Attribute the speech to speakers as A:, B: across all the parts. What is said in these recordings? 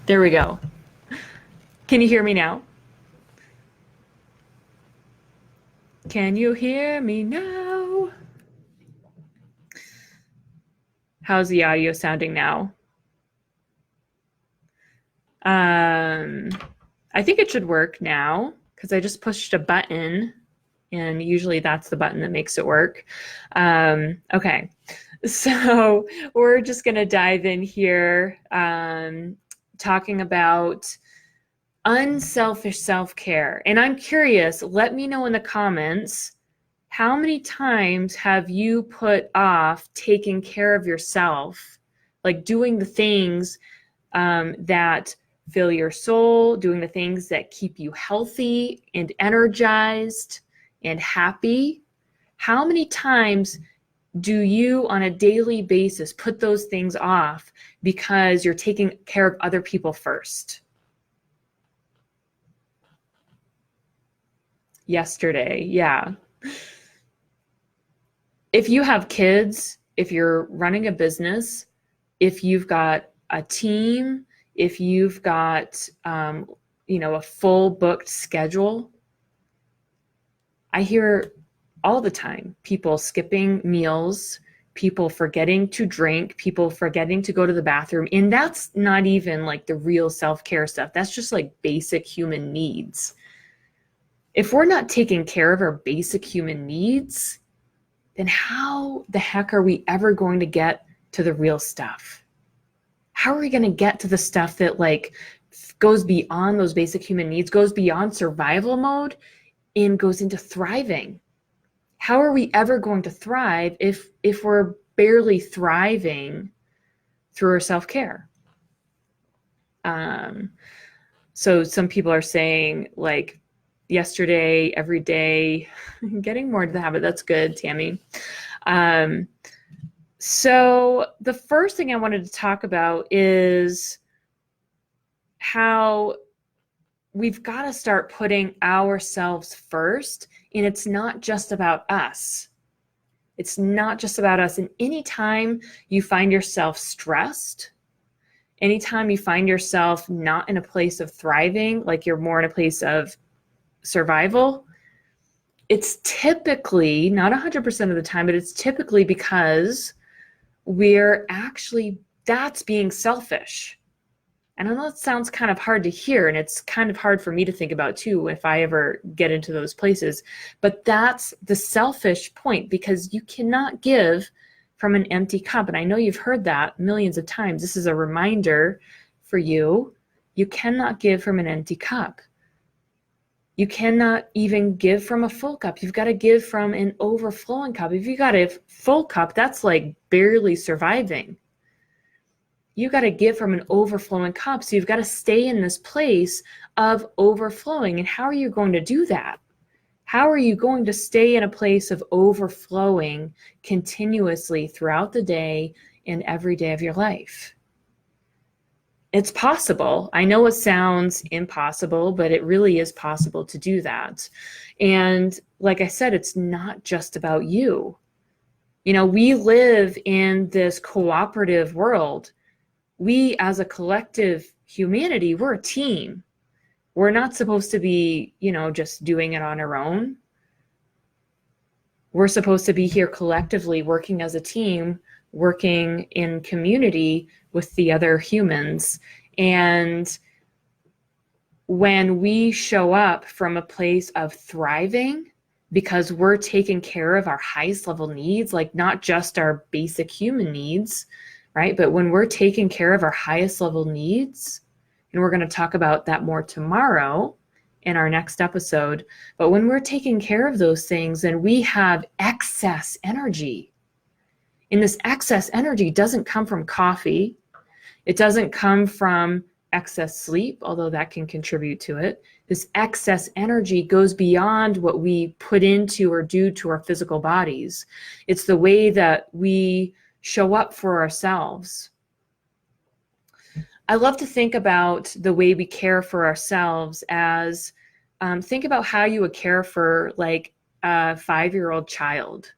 A: There we go. Can you hear me now? Can you hear me now? How's the audio sounding now? I think it should work now because I just pushed a button, and usually that's the button that makes it work. Okay, so we're just going to dive in here, talking about unselfish self-care. And I'm curious, let me know in the comments, how many times have you put off taking care of yourself, like doing the things that fill your soul, doing the things that keep you healthy and energized and happy? How many times do you on a daily basis put those things off because you're taking care of other people first? Yesterday, yeah. If you have kids, if you're running a business, if you've got a team, if you've got a full booked schedule, I hear all the time people skipping meals, people forgetting to drink, people forgetting to go to the bathroom. And that's not even like the real self-care stuff. That's just like basic human needs. If we're not taking care of our basic human needs, then how the heck are we ever going to get to the real stuff? How are we going to get to the stuff that like goes beyond those basic human needs, goes beyond survival mode and goes into thriving? How are we ever going to thrive if we're barely thriving through our self-care? So some people are saying like yesterday, every day, getting more into the habit. That's good, Tammy. So the first thing I wanted to talk about is how we've got to start putting ourselves first, and it's not just about us. It's not just about us. And anytime you find yourself stressed, anytime you find yourself not in a place of thriving, like you're more in a place of survival, it's typically, not 100% of the time, but it's typically because that's being selfish. And I know that sounds kind of hard to hear, and it's kind of hard for me to think about too if I ever get into those places. But that's the selfish point, because you cannot give from an empty cup. And I know you've heard that millions of times. This is a reminder for you. You cannot give from an empty cup. You cannot even give from a full cup. You've got to give from an overflowing cup. If you got a full cup, that's like barely surviving. You got to give from an overflowing cup. So you've got to stay in this place of overflowing. And how are you going to do that? How are you going to stay in a place of overflowing continuously throughout the day and every day of your life? It's possible. I know it sounds impossible, but it really is possible to do that. And like I said, it's not just about you. You know, we live in this cooperative world. We, as a collective humanity, we're a team. We're not supposed to be, just doing it on our own. We're supposed to be here collectively, working as a team, working in community with the other humans. And when we show up from a place of thriving, because we're taking care of our highest level needs, like not just our basic human needs, right? But when we're taking care of our highest level needs, and we're going to talk about that more tomorrow in our next episode, but when we're taking care of those things, then we have excess energy. And this excess energy doesn't come from coffee. It doesn't come from excess sleep, although that can contribute to it. This excess energy goes beyond what we put into or do to our physical bodies. It's the way that we show up for ourselves. I love to think about the way we care for ourselves as, think about how you would care for like a 5-year-old child.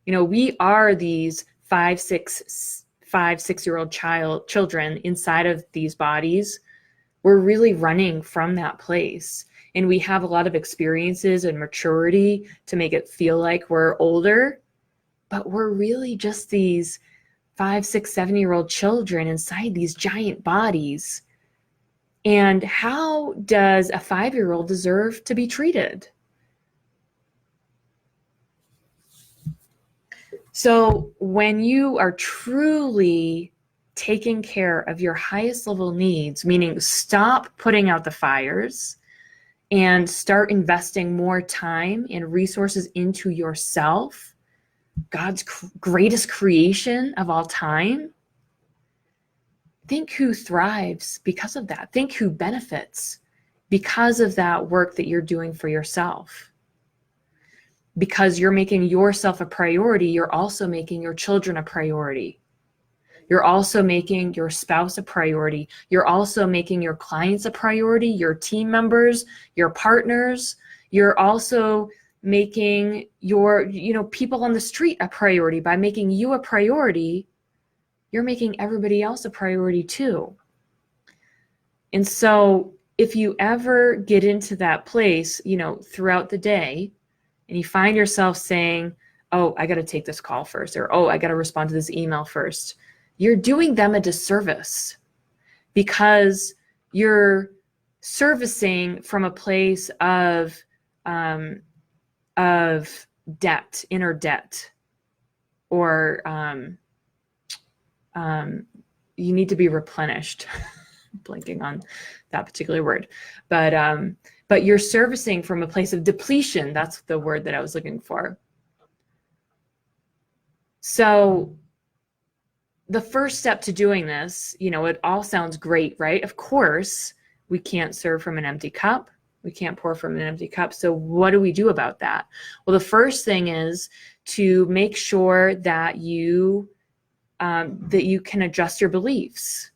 A: We are these 5, 6, 5, 6-year-old children inside of these bodies, we're really running from that place. And we have a lot of experiences and maturity to make it feel like we're older, but we're really just these 5, 6, 7-year-old children inside these giant bodies. And how does a 5-year-old deserve to be treated? So when you are truly taking care of your highest level needs, meaning stop putting out the fires and start investing more time and resources into yourself, God's greatest creation of all time, think who thrives because of that. Think who benefits because of that work that you're doing for yourself. Because you're making yourself a priority, you're also making your children a priority. You're also making your spouse a priority. You're also making your clients a priority, your team members, your partners. You're also making your, people on the street a priority. By making you a priority, you're making everybody else a priority too. And so if you ever get into that place, throughout the day, and you find yourself saying, oh, I got to take this call first, or, oh, I got to respond to this email first, you're doing them a disservice, because you're servicing from a place of debt, inner debt, or you need to be replenished. Blanking on that particular word, but you're servicing from a place of depletion. That's the word that I was looking for. So the first step to doing this, it all sounds great, right? Of course, we can't serve from an empty cup. We can't pour from an empty cup. So what do we do about that? Well, the first thing is to make sure that you can adjust your beliefs.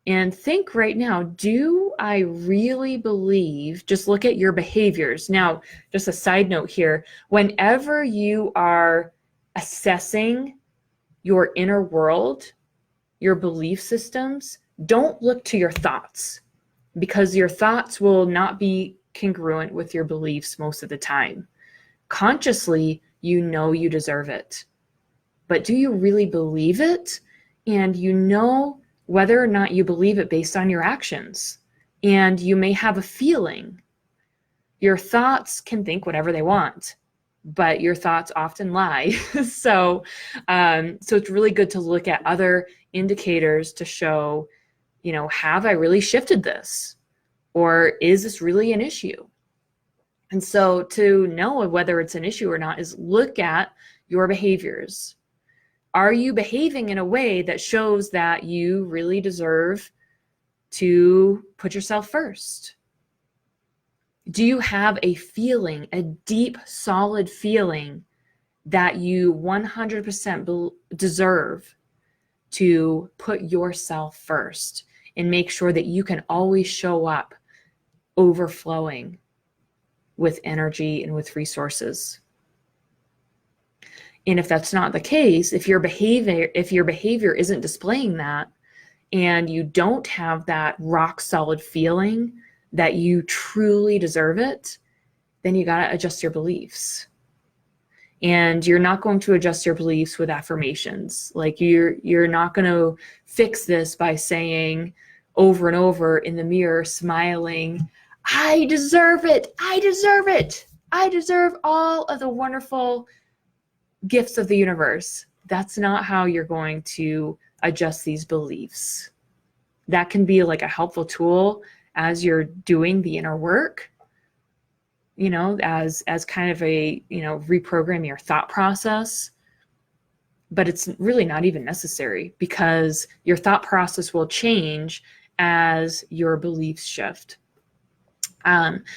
A: And think right now, do I really believe, just look at your behaviors. Now, just a side note here, whenever you are assessing your inner world, your belief systems, don't look to your thoughts, because your thoughts will not be congruent with your beliefs most of the time. Consciously, you deserve it. But do you really believe it? And whether or not you believe it based on your actions. And you may have a feeling. Your thoughts can think whatever they want, but your thoughts often lie. So it's really good to look at other indicators to show, have I really shifted this? Or is this really an issue? And so to know whether it's an issue or not is look at your behaviors. Are you behaving in a way that shows that you really deserve to put yourself first? Do you have a feeling, a deep, solid feeling that you 100% deserve to put yourself first and make sure that you can always show up overflowing with energy and with resources? And if that's not the case, if your behavior isn't displaying that, and you don't have that rock solid feeling that you truly deserve it, then you got to adjust your beliefs. And you're not going to adjust your beliefs with affirmations. Like you're not going to fix this by saying over and over in the mirror, smiling, I deserve it. I deserve it. I deserve all of the wonderful gifts of the universe. That's not how you're going to adjust these beliefs. That can be like a helpful tool as you're doing the inner work, as kind of a, reprogram your thought process. But it's really not even necessary, because your thought process will change as your beliefs shift.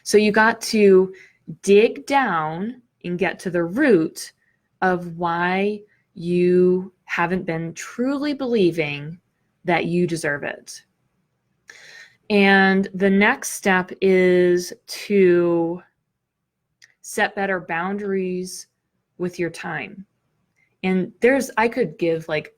A: So you got to dig down and get to the root of why you haven't been truly believing that you deserve it. And the next step is to set better boundaries with your time. And I could give like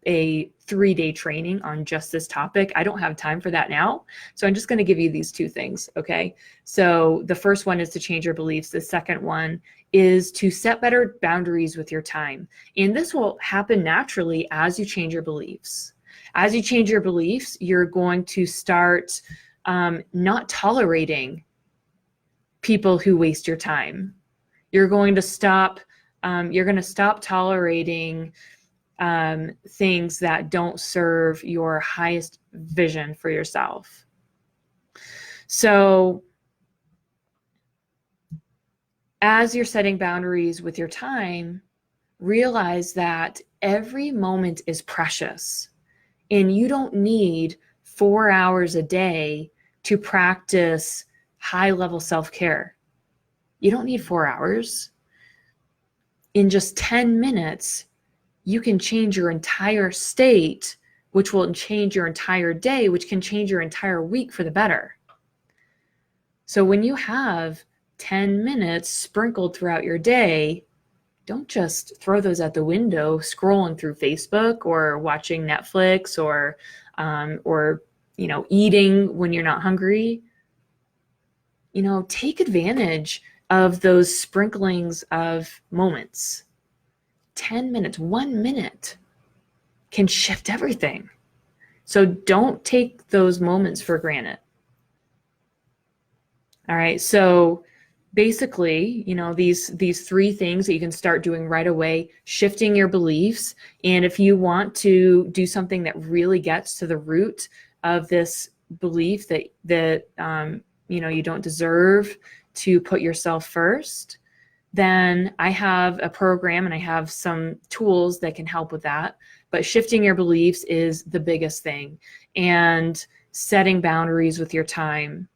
A: a 3-day training on just this topic. I don't have time for that now. So I'm just going to give you these 2 things. Okay. So the first one is to change your beliefs. The second one is to set better boundaries with your time. And this will happen naturally as you change your beliefs. As you change your beliefs, you're going to start not tolerating people who waste your time. You're going to stop tolerating things that don't serve your highest vision for yourself. So as you're setting boundaries with your time, realize that every moment is precious, and you don't need 4 hours a day to practice high-level self-care. You don't need 4 hours. In just 10 minutes, you can change your entire state, which will change your entire day, which can change your entire week for the better. So when you have 10 minutes sprinkled throughout your day, don't just throw those out the window scrolling through Facebook or watching Netflix or eating when you're not hungry. Take advantage of those sprinklings of moments. 10 minutes, 1 minute can shift everything. So don't take those moments for granted. All right. So basically, these 3 things that you can start doing right away: shifting your beliefs. And if you want to do something that really gets to the root of this belief that you don't deserve to put yourself first, then I have a program and I have some tools that can help with that. But shifting your beliefs is the biggest thing, and setting boundaries with your time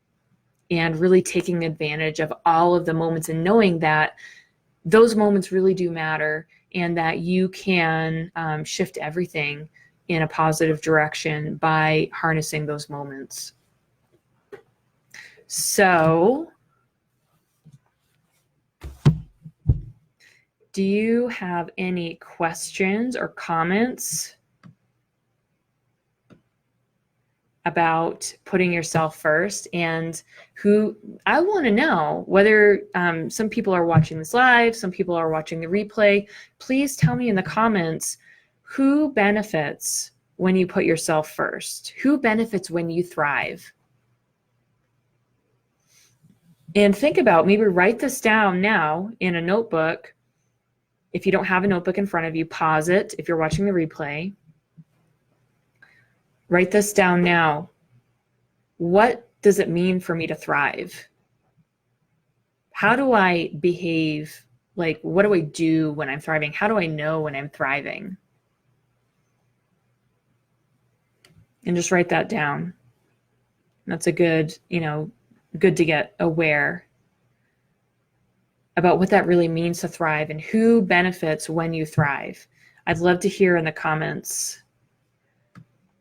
A: and really taking advantage of all of the moments and knowing that those moments really do matter and that you can shift everything in a positive direction by harnessing those moments. So, do you have any questions or comments about putting yourself first? And I want to know whether some people are watching this live, some people are watching the replay. Please tell me in the comments who benefits when you put yourself first. Who benefits when you thrive? And think about, maybe write this down now in a notebook. If you don't have a notebook in front of you, pause it. If you're watching the replay, write this down now. What does it mean for me to thrive? How do I behave? Like, what do I do when I'm thriving? How do I know when I'm thriving? And just write that down. That's a good to get aware about what that really means to thrive and who benefits when you thrive. I'd love to hear in the comments,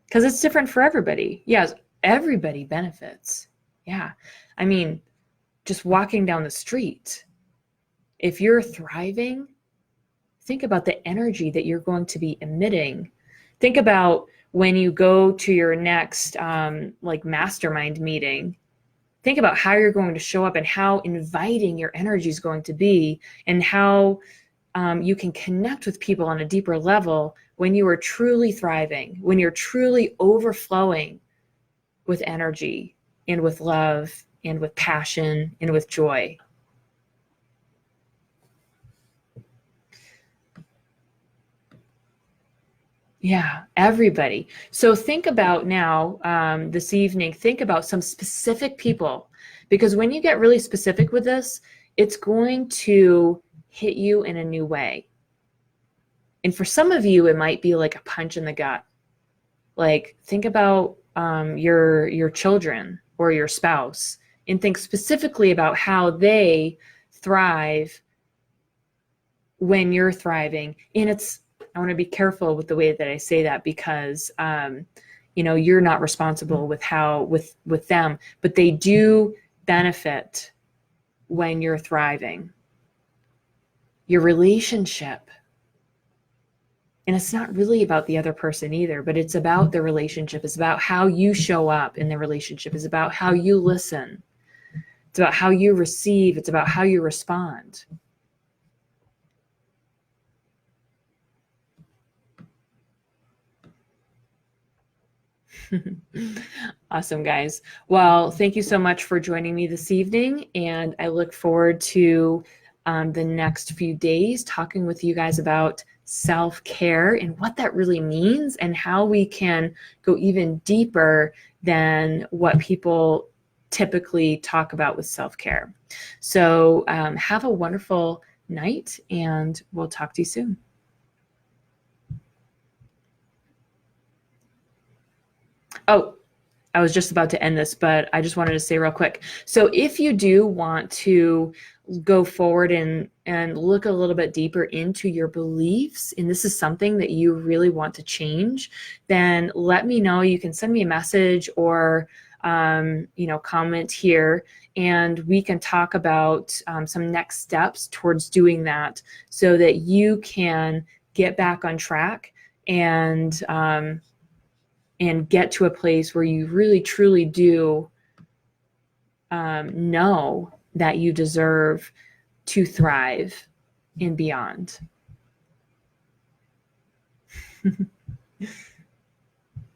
A: because it's different for everybody. Yes, everybody benefits. Yeah. I mean, just walking down the street, if you're thriving, think about the energy that you're going to be emitting. Think about when you go to your next mastermind meeting. Think about how you're going to show up and how inviting your energy is going to be, and how you can connect with people on a deeper level when you are truly thriving, when you're truly overflowing with energy and with love and with passion and with joy. Yeah, everybody. So think about now, this evening, think about some specific people, because when you get really specific with this, it's going to hit you in a new way. And for some of you, it might be like a punch in the gut. Like, think about your children or your spouse, and think specifically about how they thrive when you're thriving. And I want to be careful with the way that I say that, because you're not responsible with them, but they do benefit when you're thriving. Your relationship And it's not really about the other person either, but it's about the relationship. It's about how you show up in the relationship. It's about how you listen. It's about how you receive. It's about how you respond. Awesome, guys. Well, thank you so much for joining me this evening. And I look forward to the next few days talking with you guys about self-care and what that really means and how we can go even deeper than what people typically talk about with self-care. So have a wonderful night, and we'll talk to you soon. Oh, I was just about to end this, but I just wanted to say real quick. So if you do want to go forward and look a little bit deeper into your beliefs, and this is something that you really want to change, then let me know. You can send me a message or comment here, and we can talk about some next steps towards doing that so that you can get back on track and get to a place where you really truly do know that you deserve to thrive and beyond.